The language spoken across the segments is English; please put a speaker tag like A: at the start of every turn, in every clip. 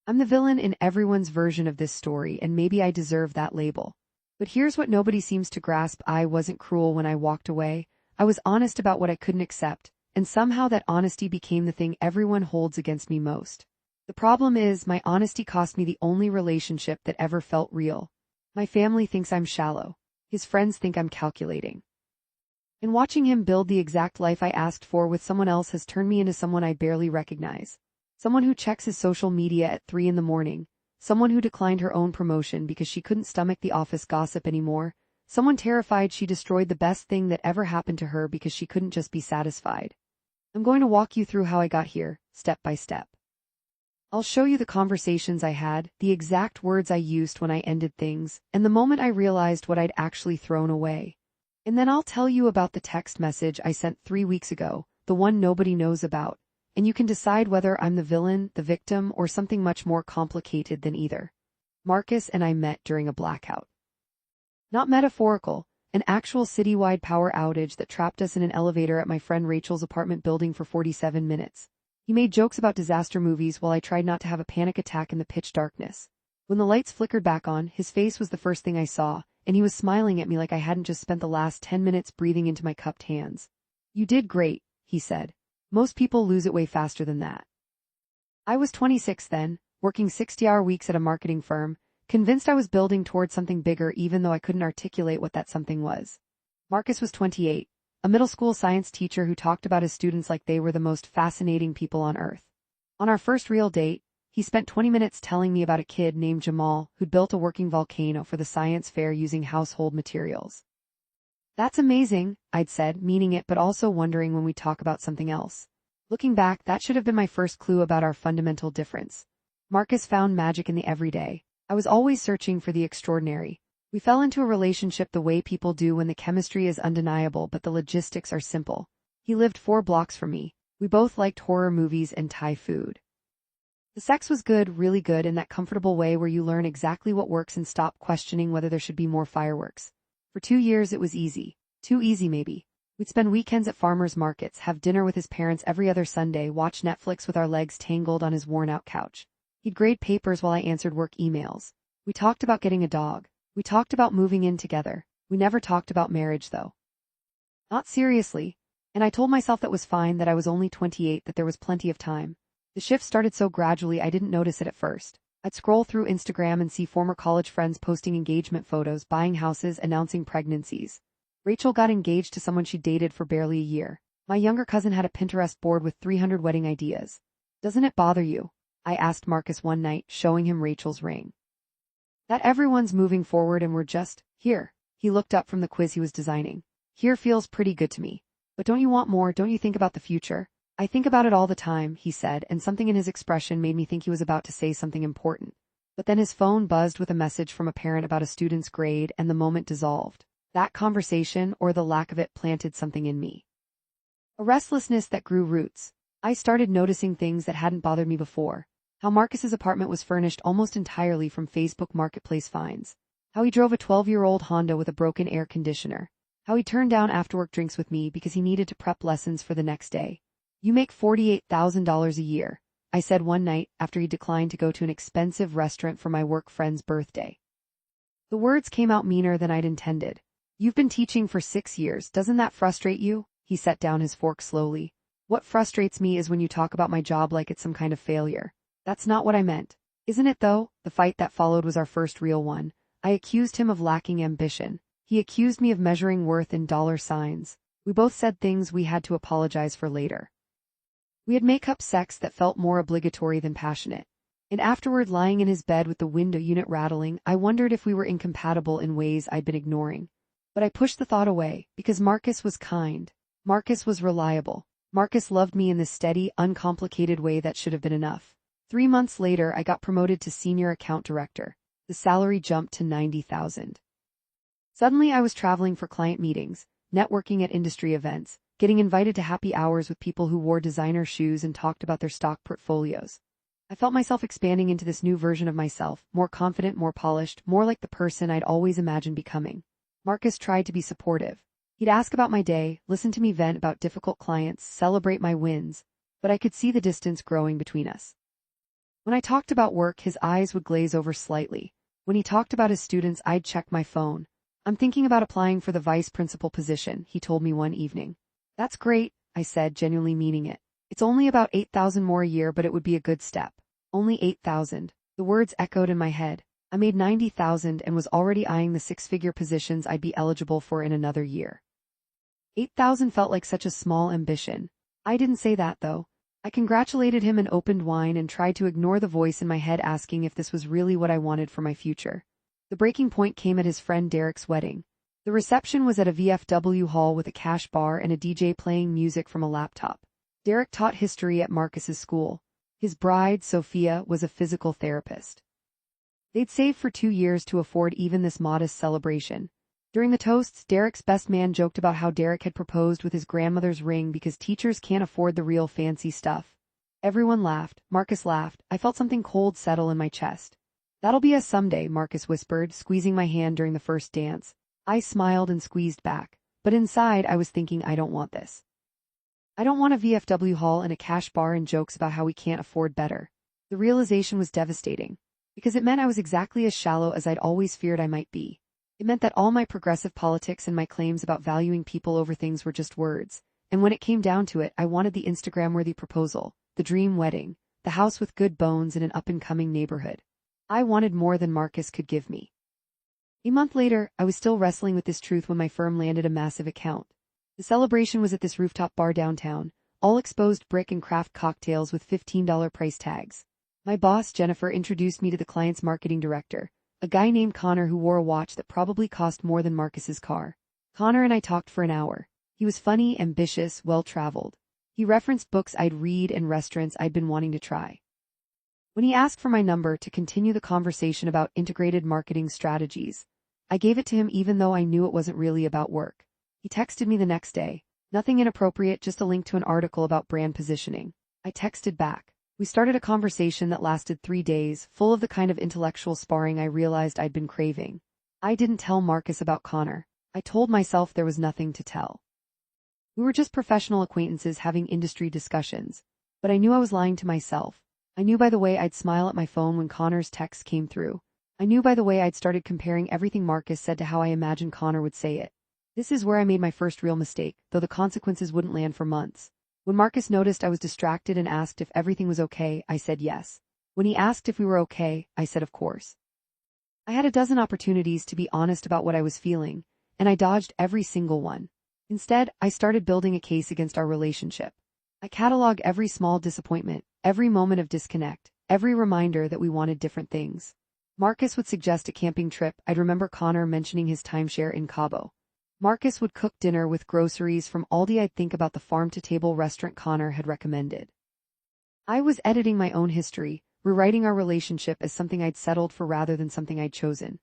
A: I'm the villain in everyone's version of this story, and maybe I deserve that label. But here's what nobody seems to grasp: I wasn't cruel when I walked away. I was honest about what I couldn't accept, and somehow that honesty became the thing everyone holds against me most. The problem is, my honesty cost me the only relationship that ever felt real. My family thinks I'm shallow. His friends think I'm calculating. And watching him build the exact life I asked for with someone else has turned me into someone I barely recognize. Someone who checks his social media at 3 in the morning. Someone who declined her own promotion because she couldn't stomach the office gossip anymore. Someone terrified she destroyed the best thing that ever happened to her because she couldn't just be satisfied. I'm going to walk you through how I got here, step by step. I'll show you the conversations I had, the exact words I used when I ended things, and the moment I realized what I'd actually thrown away. And then I'll tell you about the text message I sent 3 weeks ago, the one nobody knows about, and you can decide whether I'm the villain, the victim, or something much more complicated than either. Marcus and I met during a blackout. Not metaphorical, an actual citywide power outage that trapped us in an elevator at my friend Rachel's apartment building for 47 minutes. He made jokes about disaster movies while I tried not to have a panic attack in the pitch darkness. When the lights flickered back on, his face was the first thing I saw, and he was smiling at me like I hadn't just spent the last 10 minutes breathing into my cupped hands. "You did great," he said. "Most people lose it way faster than that." I was 26 then, working 60-hour weeks at a marketing firm, convinced I was building towards something bigger even though I couldn't articulate what that something was. Marcus was 28, a middle school science teacher who talked about his students like they were the most fascinating people on earth. On our first real date, he spent 20 minutes telling me about a kid named Jamal who'd built a working volcano for the science fair using household materials. "That's amazing," I'd said, meaning it but also wondering when we talk about something else. Looking back, that should have been my first clue about our fundamental difference. Marcus found magic in the everyday. I was always searching for the extraordinary. We fell into a relationship the way people do when the chemistry is undeniable but the logistics are simple. He lived 4 blocks from me. We both liked horror movies and Thai food. The sex was good, really good, in that comfortable way where you learn exactly what works and stop questioning whether there should be more fireworks. For 2 years it was easy. Too easy maybe. We'd spend weekends at farmers markets, have dinner with his parents every other Sunday, watch Netflix with our legs tangled on his worn-out couch. He'd grade papers while I answered work emails. We talked about getting a dog. We talked about moving in together. We never talked about marriage, though. Not seriously. And I told myself that was fine, that I was only 28, that there was plenty of time. The shift started so gradually I didn't notice it at first. I'd scroll through Instagram and see former college friends posting engagement photos, buying houses, announcing pregnancies. Rachel got engaged to someone she dated for barely a year. My younger cousin had a Pinterest board with 300 wedding ideas. "Doesn't it bother you?" I asked Marcus one night, showing him Rachel's ring. "That everyone's moving forward and we're just here." He looked up from the quiz he was designing. "Here feels pretty good to me. But don't you want more? Don't you think about the future?" "I think about it all the time," he said, and something in his expression made me think he was about to say something important. But then his phone buzzed with a message from a parent about a student's grade, and the moment dissolved. That conversation, or the lack of it, planted something in me. A restlessness that grew roots. I started noticing things that hadn't bothered me before. How Marcus's apartment was furnished almost entirely from Facebook Marketplace finds. How he drove a 12-year-old Honda with a broken air conditioner. How he turned down after-work drinks with me because he needed to prep lessons for the next day. "You make $48,000 a year," I said one night after he declined to go to an expensive restaurant for my work friend's birthday. The words came out meaner than I'd intended. "You've been teaching for 6 years. Doesn't that frustrate you?" He set down his fork slowly. "What frustrates me is when you talk about my job like it's some kind of failure. That's not what I meant." "Isn't it though?" The fight that followed was our first real one. I accused him of lacking ambition. He accused me of measuring worth in dollar signs. We both said things we had to apologize for later. We had make-up sex that felt more obligatory than passionate. And afterward, lying in his bed with the window unit rattling, I wondered if we were incompatible in ways I'd been ignoring. But I pushed the thought away, because Marcus was kind. Marcus was reliable. Marcus loved me in the steady, uncomplicated way that should have been enough. 3 months later, I got promoted to senior account director. The salary jumped to $90,000. Suddenly, I was traveling for client meetings, networking at industry events, getting invited to happy hours with people who wore designer shoes and talked about their stock portfolios. I felt myself expanding into this new version of myself, more confident, more polished, more like the person I'd always imagined becoming. Marcus tried to be supportive. He'd ask about my day, listen to me vent about difficult clients, celebrate my wins, but I could see the distance growing between us. When I talked about work, his eyes would glaze over slightly. When he talked about his students, I'd check my phone. I'm thinking about applying for the vice principal position, he told me one evening. That's great, I said, genuinely meaning it. It's only about 8,000 more a year, but it would be a good step. Only 8,000. The words echoed in my head. I made 90,000 and was already eyeing the six-figure positions I'd be eligible for in another year. 8,000 felt like such a small ambition. I didn't say that, though. I congratulated him and opened wine and tried to ignore the voice in my head asking if this was really what I wanted for my future. The breaking point came at his friend Derek's wedding. The reception was at a VFW hall with a cash bar and a DJ playing music from a laptop. Derek taught history at Marcus's school. His bride, Sophia, was a physical therapist. They'd saved for 2 years to afford even this modest celebration. During the toasts, Derek's best man joked about how Derek had proposed with his grandmother's ring because teachers can't afford the real fancy stuff. Everyone laughed. Marcus laughed. I felt something cold settle in my chest. That'll be us someday, Marcus whispered, squeezing my hand during the first dance. I smiled and squeezed back, but inside I was thinking I don't want this. I don't want a VFW hall and a cash bar and jokes about how we can't afford better. The realization was devastating, because it meant I was exactly as shallow as I'd always feared I might be. It meant that all my progressive politics and my claims about valuing people over things were just words, and when it came down to it, I wanted the Instagram-worthy proposal, the dream wedding, the house with good bones in an up-and-coming neighborhood. I wanted more than Marcus could give me. A month later, I was still wrestling with this truth when my firm landed a massive account. The celebration was at this rooftop bar downtown, all exposed brick and craft cocktails with $15 price tags. My boss, Jennifer, introduced me to the client's marketing director, a guy named Connor who wore a watch that probably cost more than Marcus's car. Connor and I talked for an hour. He was funny, ambitious, well-traveled. He referenced books I'd read and restaurants I'd been wanting to try. When he asked for my number to continue the conversation about integrated marketing strategies, I gave it to him even though I knew it wasn't really about work. He texted me the next day. Nothing inappropriate, just a link to an article about brand positioning. I texted back. We started a conversation that lasted 3 days, full of the kind of intellectual sparring I realized I'd been craving. I didn't tell Marcus about Connor. I told myself there was nothing to tell. We were just professional acquaintances having industry discussions. But I knew I was lying to myself. I knew by the way I'd smile at my phone when Connor's text came through. I knew by the way I'd started comparing everything Marcus said to how I imagined Connor would say it. This is where I made my first real mistake, though the consequences wouldn't land for months. When Marcus noticed I was distracted and asked if everything was okay, I said yes. When he asked if we were okay, I said of course. I had a dozen opportunities to be honest about what I was feeling, and I dodged every single one. Instead, I started building a case against our relationship. I cataloged every small disappointment, every moment of disconnect, every reminder that we wanted different things. Marcus would suggest a camping trip. I'd remember Connor mentioning his timeshare in Cabo. Marcus would cook dinner with groceries from Aldi. I'd think about the farm-to-table restaurant Connor had recommended. I was editing my own history, rewriting our relationship as something I'd settled for rather than something I'd chosen.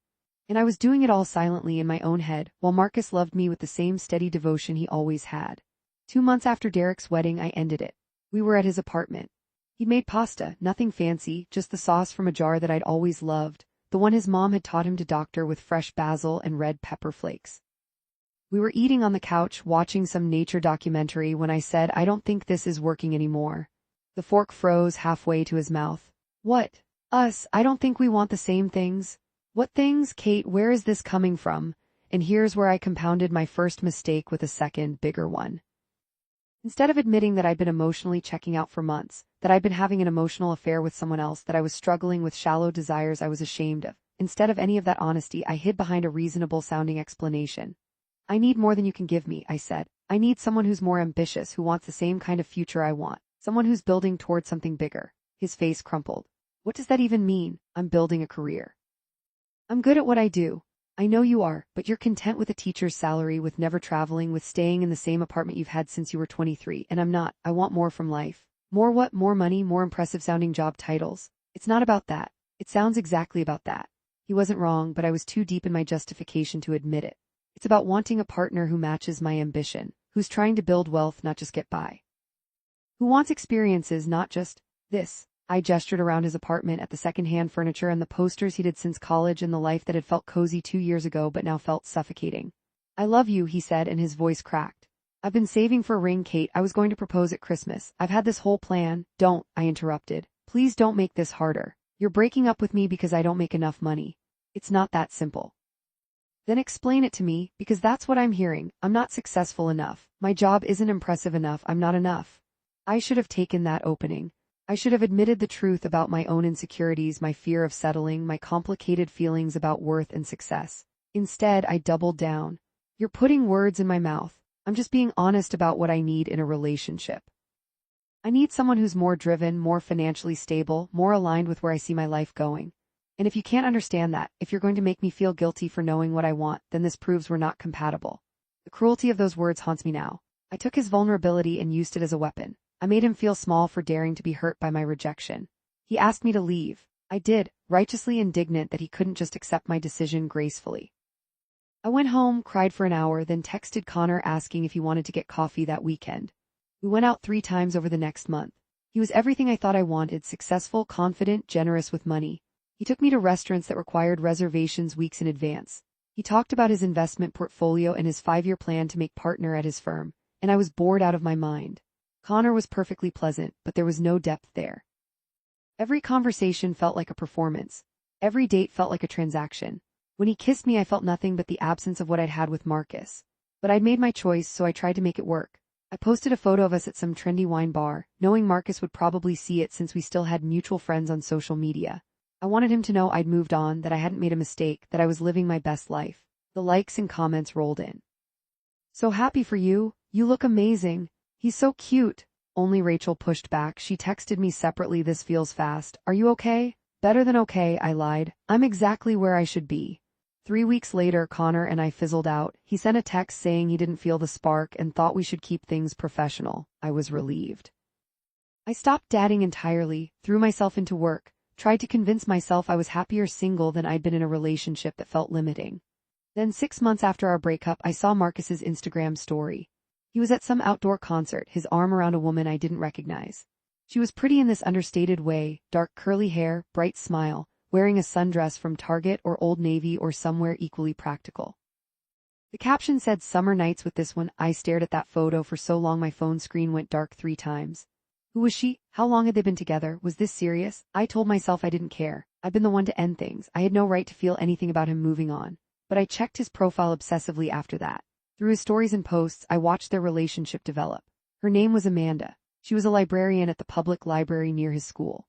A: And I was doing it all silently in my own head, while Marcus loved me with the same steady devotion he always had. 2 months after Derek's wedding, I ended it. We were at his apartment. He'd made pasta, nothing fancy, just the sauce from a jar that I'd always loved, the one his mom had taught him to doctor with fresh basil and red pepper flakes. We were eating on the couch, watching some nature documentary when I said, I don't think this is working anymore. The fork froze halfway to his mouth. What? Us? I don't think we want the same things. What things, Kate? Where is this coming from? And here's where I compounded my first mistake with a second, bigger one. Instead of admitting that I'd been emotionally checking out for months, that I'd been having an emotional affair with someone else, that I was struggling with shallow desires I was ashamed of, instead of any of that honesty, I hid behind a reasonable-sounding explanation. I need more than you can give me, I said. I need someone who's more ambitious, who wants the same kind of future I want. Someone who's building towards something bigger. His face crumpled. What does that even mean? I'm building a career. I'm good at what I do. I know you are, but you're content with a teacher's salary, with never traveling, with staying in the same apartment you've had since you were 23, and I'm not. I want more from life. More what? More money, more impressive-sounding job titles. It's not about that. It sounds exactly about that. He wasn't wrong, but I was too deep in my justification to admit it. It's about wanting a partner who matches my ambition, who's trying to build wealth, not just get by. Who wants experiences, not just this. I gestured around his apartment at the second-hand furniture and the posters he'd had since college and the life that had felt cozy 2 years ago but now felt suffocating. I love you, he said, and his voice cracked. I've been saving for a ring, Kate. I was going to propose at Christmas. I've had this whole plan. Don't, I interrupted. Please don't make this harder. You're breaking up with me because I don't make enough money. It's not that simple. Then explain it to me, because that's what I'm hearing. I'm not successful enough. My job isn't impressive enough. I'm not enough. I should have taken that opening. I should have admitted the truth about my own insecurities, my fear of settling, my complicated feelings about worth and success. Instead, I doubled down. You're putting words in my mouth. I'm just being honest about what I need in a relationship. I need someone who's more driven, more financially stable, more aligned with where I see my life going. And if you can't understand that, if you're going to make me feel guilty for knowing what I want, then this proves we're not compatible. The cruelty of those words haunts me now. I took his vulnerability and used it as a weapon. I made him feel small for daring to be hurt by my rejection. He asked me to leave. I did, righteously indignant that he couldn't just accept my decision gracefully. I went home, cried for an hour, then texted Connor asking if he wanted to get coffee that weekend. We went out 3 times over the next month. He was everything I thought I wanted: successful, confident, generous with money. He took me to restaurants that required reservations weeks in advance. He talked about his investment portfolio and his 5-year plan to make partner at his firm, and I was bored out of my mind. Connor was perfectly pleasant, but there was no depth there. Every conversation felt like a performance. Every date felt like a transaction. When he kissed me, I felt nothing but the absence of what I'd had with Marcus. But I'd made my choice, so I tried to make it work. I posted a photo of us at some trendy wine bar, knowing Marcus would probably see it since we still had mutual friends on social media. I wanted him to know I'd moved on, that I hadn't made a mistake, that I was living my best life. The likes and comments rolled in. So happy for you. You look amazing. He's so cute. Only Rachel pushed back. She texted me separately, "This feels fast. Are you okay?" "Better than okay," I lied. "I'm exactly where I should be." 3 weeks later, Connor and I fizzled out. He sent a text saying he didn't feel the spark and thought we should keep things professional. I was relieved. I stopped dating entirely, threw myself into work, tried to convince myself I was happier single than I'd been in a relationship that felt limiting. Then 6 months after our breakup, I saw Marcus's Instagram story. He was at some outdoor concert, his arm around a woman I didn't recognize. She was pretty in this understated way, dark curly hair, bright smile, wearing a sundress from Target or Old Navy or somewhere equally practical. The caption said, "Summer nights with this one." I stared at that photo for so long my phone screen went dark 3 times. Who was she? How long had they been together? Was this serious? I told myself I didn't care. I'd been the one to end things. I had no right to feel anything about him moving on. But I checked his profile obsessively after that. Through his stories and posts, I watched their relationship develop. Her name was Amanda. She was a librarian at the public library near his school.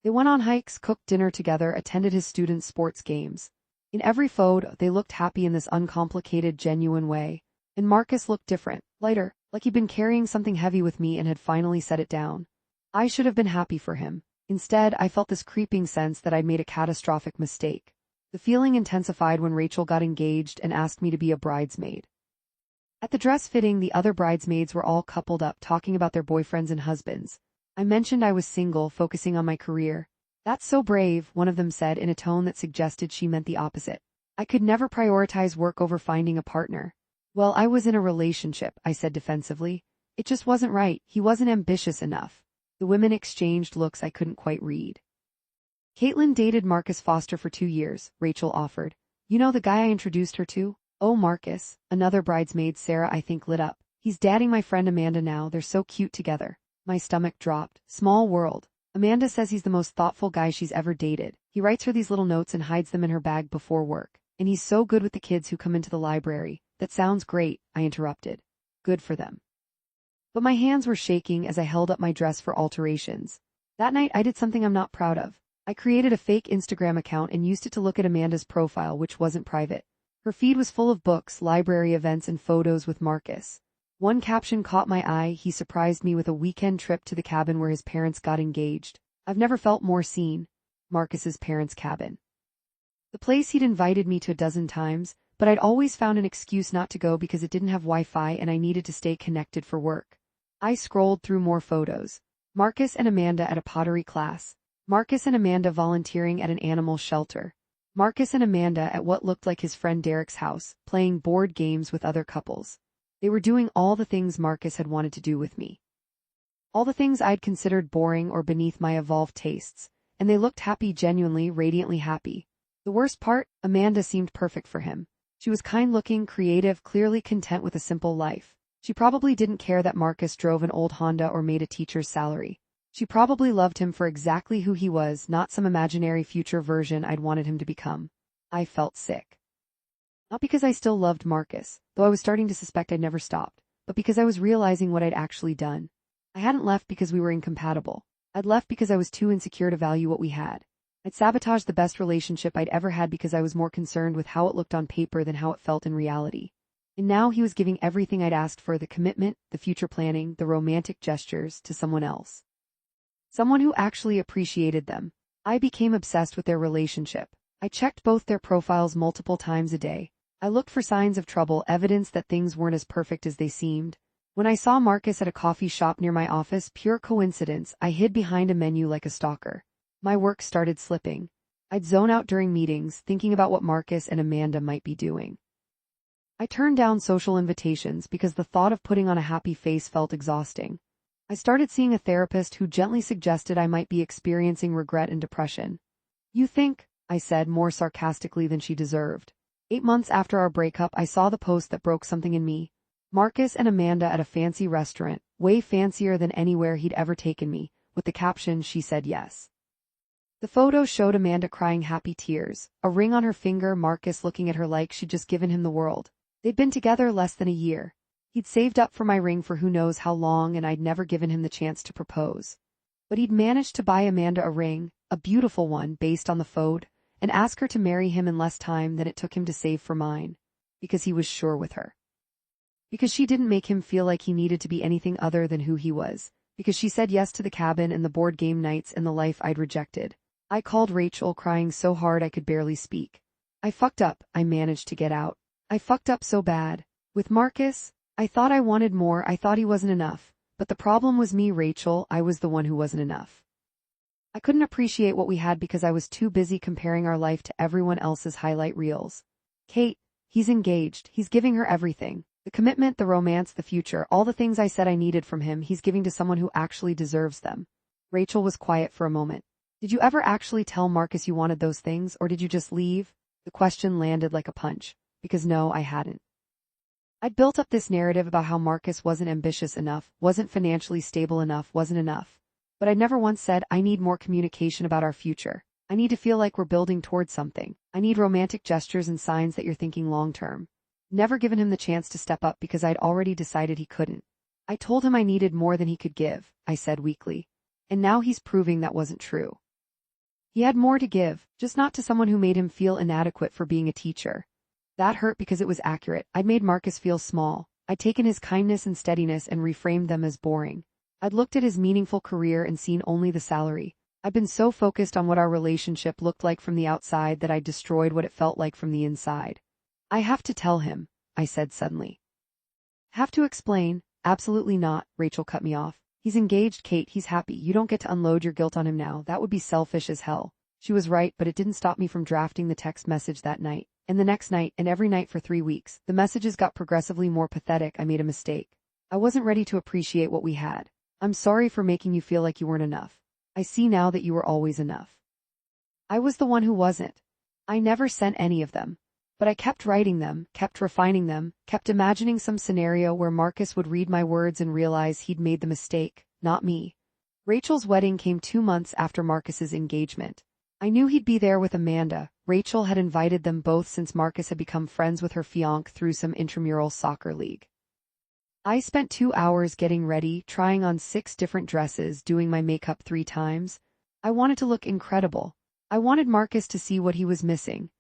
A: They went on hikes, cooked dinner together, attended his students' sports games. In every photo, they looked happy in this uncomplicated, genuine way. And Marcus looked different, lighter, like he'd been carrying something heavy with me and had finally set it down. I should have been happy for him. Instead, I felt this creeping sense that I'd made a catastrophic mistake. The feeling intensified when Rachel got engaged and asked me to be a bridesmaid. At the dress fitting, the other bridesmaids were all coupled up, talking about their boyfriends and husbands. I mentioned I was single, focusing on my career. "That's so brave," one of them said in a tone that suggested she meant the opposite. I could never prioritize work over finding a partner. "Well, I was in a relationship," I said defensively. "It just wasn't right. He wasn't ambitious enough." The women exchanged looks I couldn't quite read. "Caitlin dated Marcus Foster for 2 years, Rachel offered. "You know the guy I introduced her to?" "Oh, Marcus." Another bridesmaid, Sarah, I think, lit up. "He's dating my friend Amanda now. They're so cute together." My stomach dropped. Small world. Amanda says he's the most thoughtful guy she's ever dated. He writes her these little notes and hides them in her bag before work. And he's so good with the kids who come into the library. "That sounds great," I interrupted. "Good for them." But my hands were shaking as I held up my dress for alterations. That night I did something I'm not proud of. I created a fake Instagram account and used it to look at Amanda's profile, which wasn't private. Her feed was full of books, library events, and photos with Marcus. One caption caught my eye: "He surprised me with a weekend trip to the cabin where his parents got engaged. I've never felt more seen." Marcus's parents' cabin. The place he'd invited me to a dozen times, but I'd always found an excuse not to go because it didn't have Wi-Fi and I needed to stay connected for work. I scrolled through more photos. Marcus and Amanda at a pottery class. Marcus and Amanda volunteering at an animal shelter. Marcus and Amanda at what looked like his friend Derek's house, playing board games with other couples. They were doing all the things Marcus had wanted to do with me. All the things I'd considered boring or beneath my evolved tastes, and they looked happy, genuinely, radiantly happy. The worst part, Amanda seemed perfect for him. She was kind-looking, creative, clearly content with a simple life. She probably didn't care that Marcus drove an old Honda or made a teacher's salary. She probably loved him for exactly who he was, not some imaginary future version I'd wanted him to become. I felt sick. Not because I still loved Marcus, though I was starting to suspect I'd never stopped, but because I was realizing what I'd actually done. I hadn't left because we were incompatible. I'd left because I was too insecure to value what we had. I'd sabotaged the best relationship I'd ever had because I was more concerned with how it looked on paper than how it felt in reality. And now he was giving everything I'd asked for, the commitment, the future planning, the romantic gestures, to someone else. Someone who actually appreciated them. I became obsessed with their relationship. I checked both their profiles multiple times a day. I looked for signs of trouble, evidence that things weren't as perfect as they seemed. When I saw Marcus at a coffee shop near my office, pure coincidence, I hid behind a menu like a stalker. My work started slipping. I'd zone out during meetings, thinking about what Marcus and Amanda might be doing. I turned down social invitations because the thought of putting on a happy face felt exhausting. I started seeing a therapist who gently suggested I might be experiencing regret and depression. "You think?" I said, more sarcastically than she deserved. 8 months after our breakup, I saw the post that broke something in me. Marcus and Amanda at a fancy restaurant, way fancier than anywhere he'd ever taken me, with the caption, "She said yes." The photo showed Amanda crying happy tears, a ring on her finger, Marcus looking at her like she'd just given him the world. They'd been together less than a year. He'd saved up for my ring for who knows how long, and I'd never given him the chance to propose. But he'd managed to buy Amanda a ring, a beautiful one based on the photo, and ask her to marry him in less time than it took him to save for mine, because he was sure with her. Because she didn't make him feel like he needed to be anything other than who he was, because she said yes to the cabin and the board game nights and the life I'd rejected. I called Rachel, crying so hard I could barely speak. I fucked up, I managed to get out. I fucked up so bad. With Marcus, I thought I wanted more, I thought he wasn't enough. But the problem was me, Rachel, I was the one who wasn't enough. I couldn't appreciate what we had because I was too busy comparing our life to everyone else's highlight reels. "Kate, he's engaged, he's giving her everything. The commitment, the romance, the future, all the things I said I needed from him, he's giving to someone who actually deserves them." Rachel was quiet for a moment. "Did you ever actually tell Marcus you wanted those things, or did you just leave?" The question landed like a punch, because no, I hadn't. I'd built up this narrative about how Marcus wasn't ambitious enough, wasn't financially stable enough, wasn't enough. But I'd never once said, "I need more communication about our future. I need to feel like we're building towards something. I need romantic gestures and signs that you're thinking long-term." Never given him the chance to step up because I'd already decided he couldn't. I told him I needed more than he could give, I said weakly. And now he's proving that wasn't true. He had more to give, just not to someone who made him feel inadequate for being a teacher. That hurt because it was accurate. I'd made Marcus feel small. I'd taken his kindness and steadiness and reframed them as boring. I'd looked at his meaningful career and seen only the salary. I'd been so focused on what our relationship looked like from the outside that I'd destroyed what it felt like from the inside. "I have to tell him," I said suddenly. "Have to explain?" "Absolutely not," Rachel cut me off. "He's engaged, Kate, he's happy. You don't get to unload your guilt on him now. That would be selfish as hell." She was right, but it didn't stop me from drafting the text message that night. And the next night, and every night for 3 weeks, the messages got progressively more pathetic. I made a mistake. I wasn't ready to appreciate what we had. "I'm sorry for making you feel like you weren't enough. I see now that you were always enough." I was the one who wasn't. I never sent any of them. But I kept writing them, kept refining them, kept imagining some scenario where Marcus would read my words and realize he'd made the mistake, not me. Rachel's wedding came 2 months after Marcus's engagement. I knew he'd be there with Amanda. Rachel had invited them both since Marcus had become friends with her fiancé through some intramural soccer league. I spent 2 hours getting ready, trying on 6 different dresses, doing my makeup 3 times. I wanted to look incredible. I wanted Marcus to see what he was missing.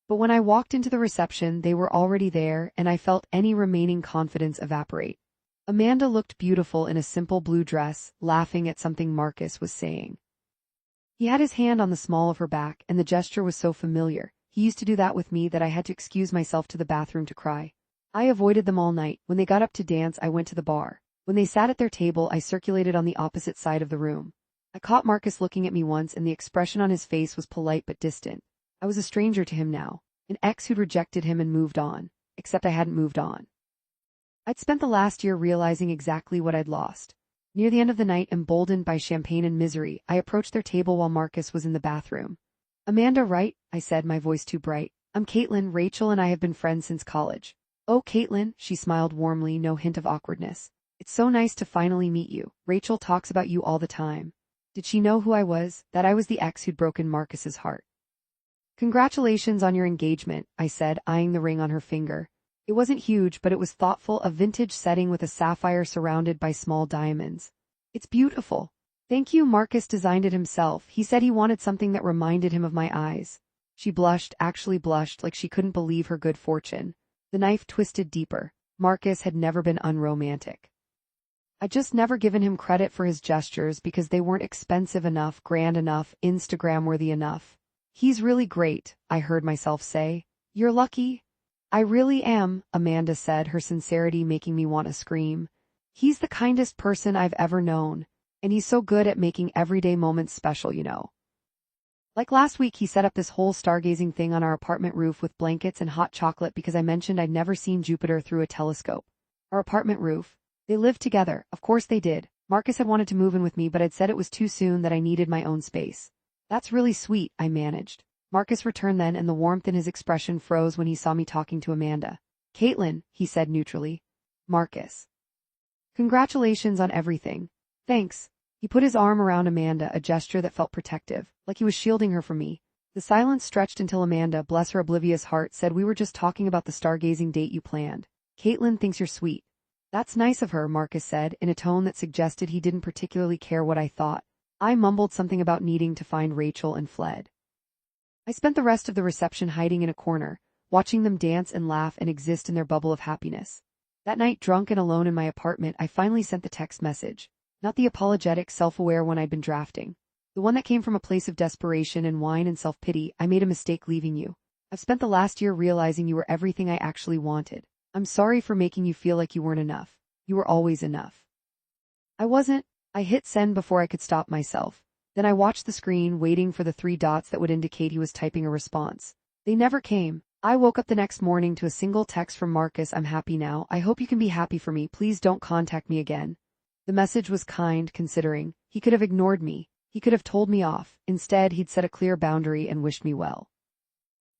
A: But when I walked into the reception, they were already there, and I felt any remaining confidence evaporate. Amanda looked beautiful in a simple blue dress, laughing at something Marcus was saying. He had his hand on the small of her back, and the gesture was so familiar. He used to do that with me that I had to excuse myself to the bathroom to cry. I avoided them all night. When they got up to dance, I went to the bar. When they sat at their table, I circulated on the opposite side of the room. I caught Marcus looking at me once, and the expression on his face was polite but distant. I was a stranger to him now, an ex who'd rejected him and moved on, except I hadn't moved on. I'd spent the last year realizing exactly what I'd lost. Near the end of the night, emboldened by champagne and misery, I approached their table while Marcus was in the bathroom. "Amanda, right?" I said, my voice too bright. "I'm Caitlin. Rachel and I have been friends since college." "Oh, Caitlin," she smiled warmly, no hint of awkwardness. "It's so nice to finally meet you. Rachel talks about you all the time." Did she know who I was? That I was the ex who'd broken Marcus's heart. Congratulations on your engagement, I said, eyeing the ring on her finger. It wasn't huge, but it was thoughtful, a vintage setting with a sapphire surrounded by small diamonds. It's beautiful. Thank you. Marcus designed it himself. He said he wanted something that reminded him of my eyes. She blushed, actually blushed, like she couldn't believe her good fortune. The knife twisted deeper. Marcus had never been unromantic. I'd just never given him credit for his gestures because they weren't expensive enough, grand enough, Instagram-worthy enough. He's really great, I heard myself say. You're lucky. I really am, Amanda said, her sincerity making me want to scream. He's the kindest person I've ever known, and he's so good at making everyday moments special, you know. Like last week, he set up this whole stargazing thing on our apartment roof with blankets and hot chocolate because I mentioned I'd never seen Jupiter through a telescope. Our apartment roof. They lived together, of course they did. Marcus had wanted to move in with me, but I'd said it was too soon, that I needed my own space. That's really sweet, I managed. Marcus returned then, and the warmth in his expression froze when he saw me talking to Amanda. Caitlin, he said neutrally. Marcus. Congratulations on everything. Thanks. He put his arm around Amanda, a gesture that felt protective, like he was shielding her from me. The silence stretched until Amanda, bless her oblivious heart, said, we were just talking about the stargazing date you planned. Caitlin thinks you're sweet. That's nice of her, Marcus said, in a tone that suggested he didn't particularly care what I thought. I mumbled something about needing to find Rachel and fled. I spent the rest of the reception hiding in a corner, watching them dance and laugh and exist in their bubble of happiness. That night, drunk and alone in my apartment, I finally sent the text message. Not the apologetic, self-aware one I'd been drafting. The one that came from a place of desperation and whine and self-pity. I made a mistake leaving you. I've spent the last year realizing you were everything I actually wanted. I'm sorry for making you feel like you weren't enough. You were always enough. I wasn't. I hit send before I could stop myself. Then I watched the screen, waiting for the 3 dots that would indicate he was typing a response. They never came. I woke up the next morning to a single text from Marcus. I'm happy now. I hope you can be happy for me. Please don't contact me again. The message was kind, considering. He could have ignored me. He could have told me off. Instead, he'd set a clear boundary and wished me well.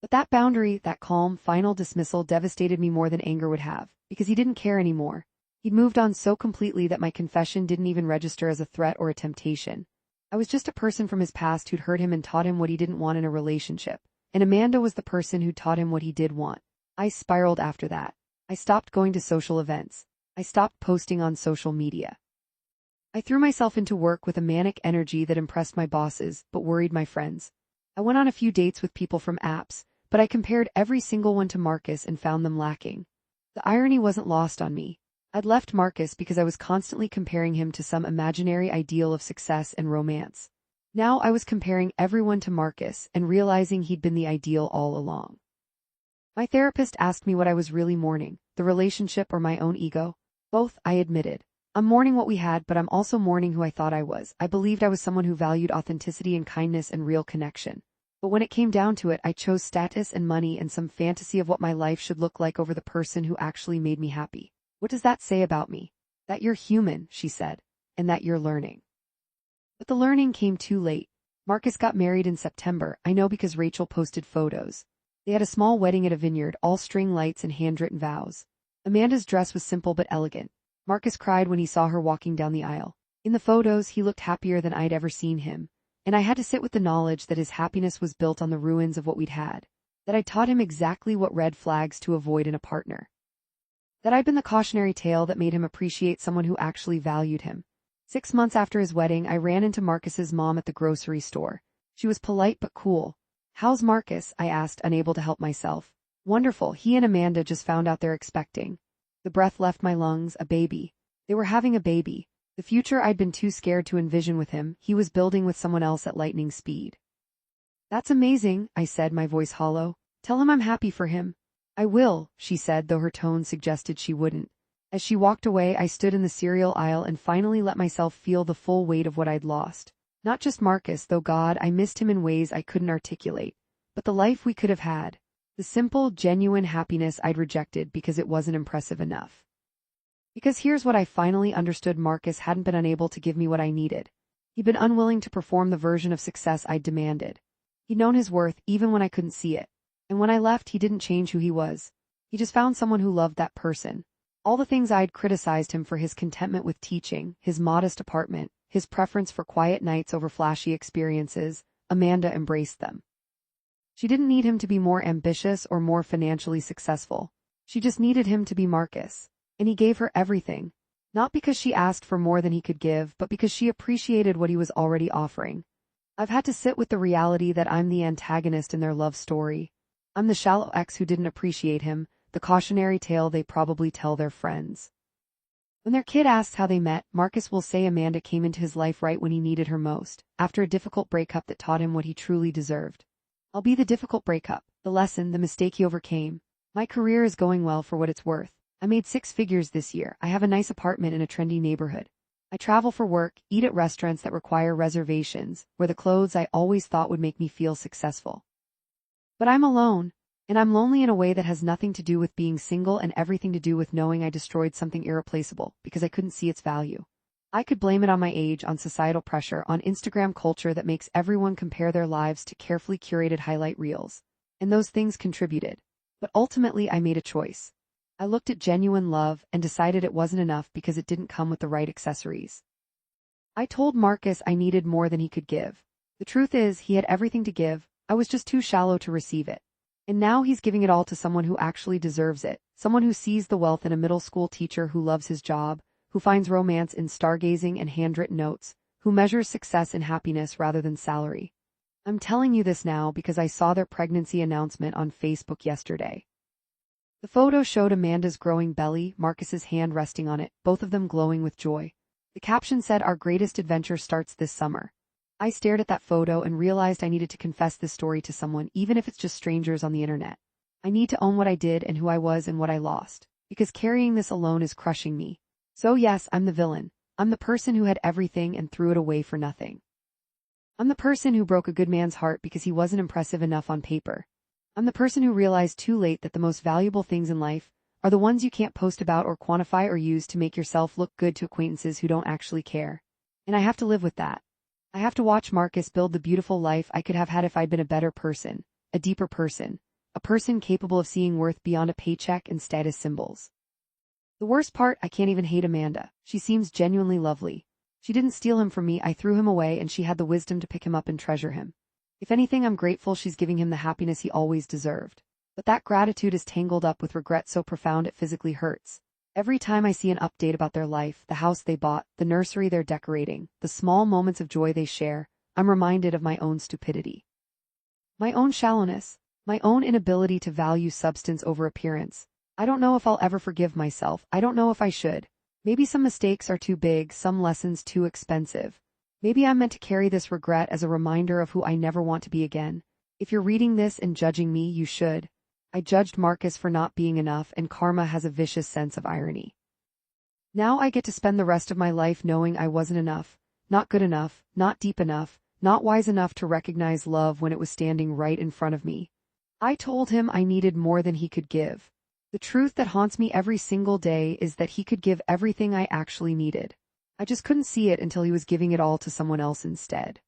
A: But that boundary, that calm, final dismissal, devastated me more than anger would have, because he didn't care anymore. He'd moved on so completely that my confession didn't even register as a threat or a temptation. I was just a person from his past who'd hurt him and taught him what he didn't want in a relationship, and Amanda was the person who taught him what he did want. I spiraled after that. I stopped going to social events. I stopped posting on social media. I threw myself into work with a manic energy that impressed my bosses, but worried my friends. I went on a few dates with people from apps, but I compared every single one to Marcus and found them lacking. The irony wasn't lost on me. I'd left Marcus because I was constantly comparing him to some imaginary ideal of success and romance. Now I was comparing everyone to Marcus and realizing he'd been the ideal all along. My therapist asked me what I was really mourning, the relationship or my own ego. Both, I admitted. I'm mourning what we had, but I'm also mourning who I thought I was. I believed I was someone who valued authenticity and kindness and real connection. But when it came down to it, I chose status and money and some fantasy of what my life should look like over the person who actually made me happy. What does that say about me? That you're human, she said, and that you're learning. But the learning came too late. Marcus got married in September, I know because Rachel posted photos. They had a small wedding at a vineyard, all string lights and handwritten vows. Amanda's dress was simple but elegant. Marcus cried when he saw her walking down the aisle. In the photos, he looked happier than I'd ever seen him, and I had to sit with the knowledge that his happiness was built on the ruins of what we'd had, that I taught him exactly what red flags to avoid in a partner. That I'd been the cautionary tale that made him appreciate someone who actually valued him. 6 months after his wedding, I ran into Marcus's mom at the grocery store. She was polite but cool. How's Marcus? I asked, unable to help myself. Wonderful, he and Amanda just found out they're expecting. The breath left my lungs, a baby. They were having a baby. The future I'd been too scared to envision with him, he was building with someone else at lightning speed. That's amazing, I said, my voice hollow. Tell him I'm happy for him. I will, she said, though her tone suggested she wouldn't. As she walked away, I stood in the cereal aisle and finally let myself feel the full weight of what I'd lost. Not just Marcus, though God, I missed him in ways I couldn't articulate, but the life we could have had. The simple, genuine happiness I'd rejected because it wasn't impressive enough. Because here's what I finally understood: Marcus hadn't been unable to give me what I needed. He'd been unwilling to perform the version of success I'd demanded. He'd known his worth even when I couldn't see it. And when I left, he didn't change who he was. He just found someone who loved that person. All the things I'd criticized him for: his contentment with teaching, his modest apartment, his preference for quiet nights over flashy experiences, Amanda embraced them. She didn't need him to be more ambitious or more financially successful. She just needed him to be Marcus. And he gave her everything. Not because she asked for more than he could give, but because she appreciated what he was already offering. I've had to sit with the reality that I'm the antagonist in their love story. I'm the shallow ex who didn't appreciate him, the cautionary tale they probably tell their friends. When their kid asks how they met, Marcus will say Amanda came into his life right when he needed her most, after a difficult breakup that taught him what he truly deserved. I'll be the difficult breakup, the lesson, the mistake he overcame. My career is going well for what it's worth. I made 6 figures this year. I have a nice apartment in a trendy neighborhood. I travel for work, eat at restaurants that require reservations, wear the clothes I always thought would make me feel successful. But I'm alone, and I'm lonely in a way that has nothing to do with being single and everything to do with knowing I destroyed something irreplaceable because I couldn't see its value. I could blame it on my age, on societal pressure, on Instagram culture that makes everyone compare their lives to carefully curated highlight reels. And those things contributed. But ultimately I made a choice. I looked at genuine love and decided it wasn't enough because it didn't come with the right accessories. I told Marcus I needed more than he could give. The truth is, he had everything to give, I was just too shallow to receive it. And now he's giving it all to someone who actually deserves it, someone who sees the wealth in a middle school teacher who loves his job, who finds romance in stargazing and handwritten notes, who measures success in happiness rather than salary. I'm telling you this now because I saw their pregnancy announcement on Facebook yesterday. The photo showed Amanda's growing belly, Marcus's hand resting on it, both of them glowing with joy. The caption said, "Our greatest adventure starts this summer." I stared at that photo and realized I needed to confess this story to someone, even if it's just strangers on the internet. I need to own what I did and who I was and what I lost, because carrying this alone is crushing me. So yes, I'm the villain. I'm the person who had everything and threw it away for nothing. I'm the person who broke a good man's heart because he wasn't impressive enough on paper. I'm the person who realized too late that the most valuable things in life are the ones you can't post about or quantify or use to make yourself look good to acquaintances who don't actually care. And I have to live with that. I have to watch Marcus build the beautiful life I could have had if I'd been a better person, a deeper person, a person capable of seeing worth beyond a paycheck and status symbols. The worst part, I can't even hate Amanda. She seems genuinely lovely. She didn't steal him from me, I threw him away, and she had the wisdom to pick him up and treasure him. If anything, I'm grateful she's giving him the happiness he always deserved. But that gratitude is tangled up with regret so profound it physically hurts. Every time I see an update about their life, the house they bought, the nursery they're decorating, the small moments of joy they share, I'm reminded of my own stupidity. My own shallowness, my own inability to value substance over appearance. I don't know if I'll ever forgive myself. I don't know if I should. Maybe some mistakes are too big, some lessons too expensive. Maybe I'm meant to carry this regret as a reminder of who I never want to be again. If you're reading this and judging me, you should. I judged Marcus for not being enough, and karma has a vicious sense of irony. Now I get to spend the rest of my life knowing I wasn't enough, not good enough, not deep enough, not wise enough to recognize love when it was standing right in front of me. I told him I needed more than he could give. The truth that haunts me every single day is that he could give everything I actually needed. I just couldn't see it until he was giving it all to someone else instead.